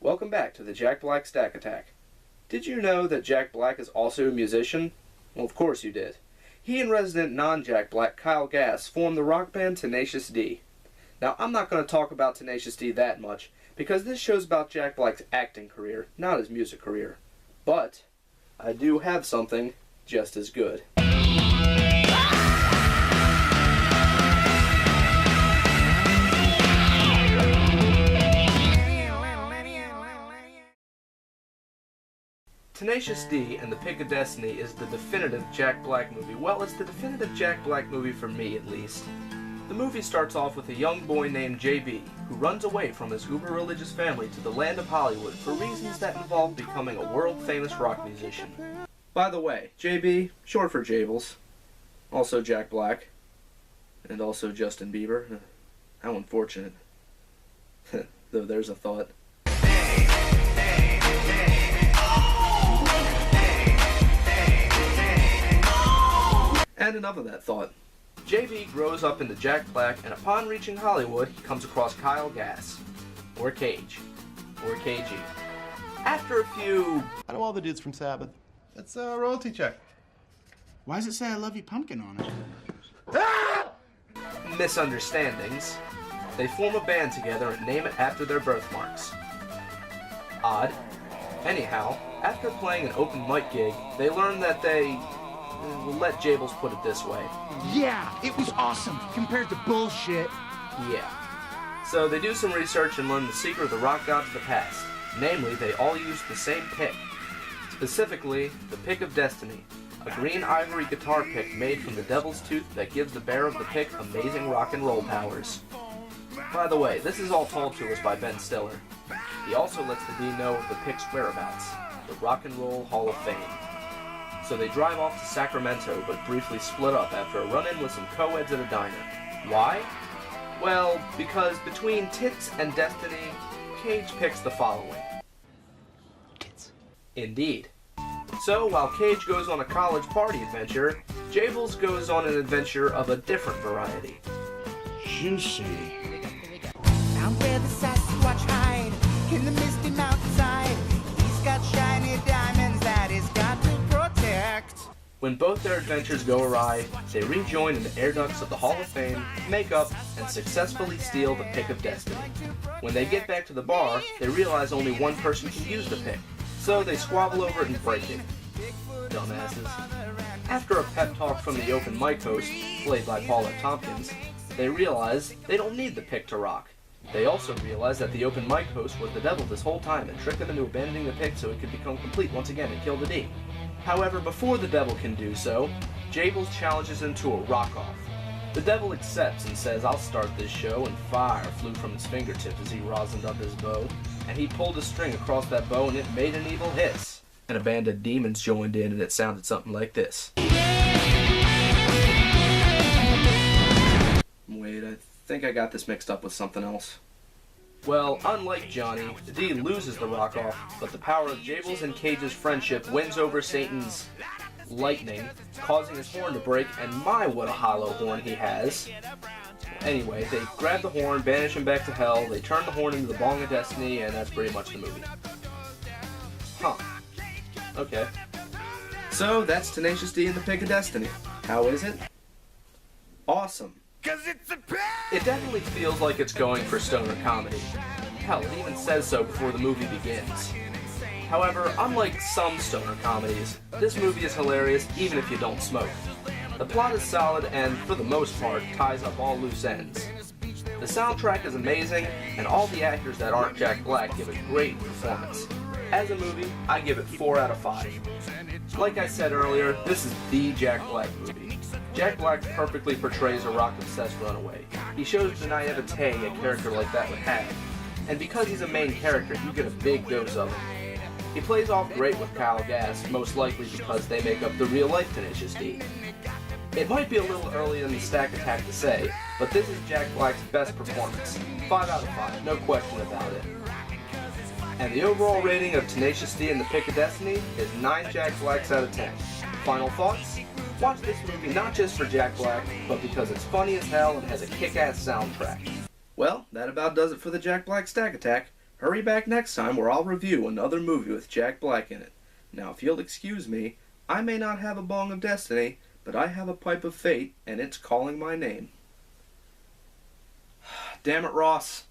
Welcome back to the Jack Black Stack Attack. Did you know that Jack Black is also a musician? Well, of course you did. He and resident non-Jack Black Kyle Gass formed the rock band Tenacious D. Now, I'm not going to talk about Tenacious D that much, because this show's about Jack Black's acting career, not his music career. But I do have something just as good. Tenacious D and the Pick of Destiny is the definitive Jack Black movie. Well, it's the definitive Jack Black movie for me, at least. The movie starts off with a young boy named JB, who runs away from his uber-religious family to the land of Hollywood for reasons that involve becoming a world-famous rock musician. By the way, JB, short for Jables, also Jack Black, and also Justin Bieber. How unfortunate. Though there's a thought. And enough of that thought. JB grows up into Jack Black, and upon reaching Hollywood, he comes across Kyle Gass, or Cage, or KG. After a few... I know all the dudes from Sabbath. That's a royalty check. Why does it say I love you pumpkin on it? Ah! misunderstandings, they form a band together and name it after their birthmarks. Odd. Anyhow, after playing an open mic gig, they learn that let Jables put it this way. Yeah, it was awesome compared to bullshit. Yeah. So they do some research and learn the secret of the rock gods of the past. Namely, they all use the same pick. Specifically, the Pick of Destiny, a green ivory guitar pick made from the devil's tooth that gives the bearer of the pick amazing rock and roll powers. By the way, this is all told to us by Ben Stiller. He also lets the D know of the pick's whereabouts, the Rock and Roll Hall of Fame. So they drive off to Sacramento, but briefly split up after a run-in with some co-eds at a diner. Why? Well, because between tits and destiny, Cage picks the following. Tits. Indeed. So, while Cage goes on a college party adventure, Jables goes on an adventure of a different variety. Juicy. Down where the Sasquatch hide, in the misty mountainside, he's got shiny diamonds that he's got to protect. When both their adventures go awry, they rejoin in the air ducts of the Hall of Fame, make up, and successfully steal the Pick of Destiny. When they get back to the bar, they realize only one person can use the pick, so they squabble over it and break it. Dumbasses. After a pep talk from the open mic host, played by Paula Tompkins, they realize they don't need the pick to rock. They also realize that the open mic host was the devil this whole time and tricked them into abandoning the pick so it could become complete once again and kill the D. However, before the devil can do so, Jables challenges him to a rock-off. The devil accepts and says, "I'll start this show," and fire flew from his fingertips as he rosined up his bow, and he pulled a string across that bow and it made an evil hiss. And a band of demons joined in and it sounded something like this. Wait, I think I got this mixed up with something else. Well, unlike Johnny, the D loses the rock-off, but the power of Jables and Cage's friendship wins over Satan's lightning, causing his horn to break, and my, what a hollow horn he has. Anyway, they grab the horn, banish him back to hell, they turn the horn into the Bong of Destiny, and that's pretty much the movie. Huh. Okay. So, that's Tenacious D and the Pick of Destiny. How is it? Awesome. It definitely feels like it's going for stoner comedy. Hell, it even says so before the movie begins. However, unlike some stoner comedies, this movie is hilarious even if you don't smoke. The plot is solid and, for the most part, ties up all loose ends. The soundtrack is amazing, and all the actors that aren't Jack Black give a great performance. As a movie, I give it 4 out of 5. Like I said earlier, this is the Jack Black movie. Jack Black perfectly portrays a rock-obsessed runaway. He shows the naivete a character like that would have. And because he's a main character, you get a big dose of him. He plays off great with Kyle Gass, most likely because they make up the real-life Tenacious D. It might be a little early in the stack attack to say, but this is Jack Black's best performance. 5 out of 5, no question about it. And the overall rating of Tenacious D and the Pick of Destiny is 9 Jack Blacks out of 10. Final thoughts? Watch this movie not just for Jack Black, but because it's funny as hell and has a kick-ass soundtrack. Well, that about does it for the Jack Black Stack Attack. Hurry back next time where I'll review another movie with Jack Black in it. Now, if you'll excuse me, I may not have a bong of destiny, but I have a pipe of fate, and it's calling my name. Damn it, Ross.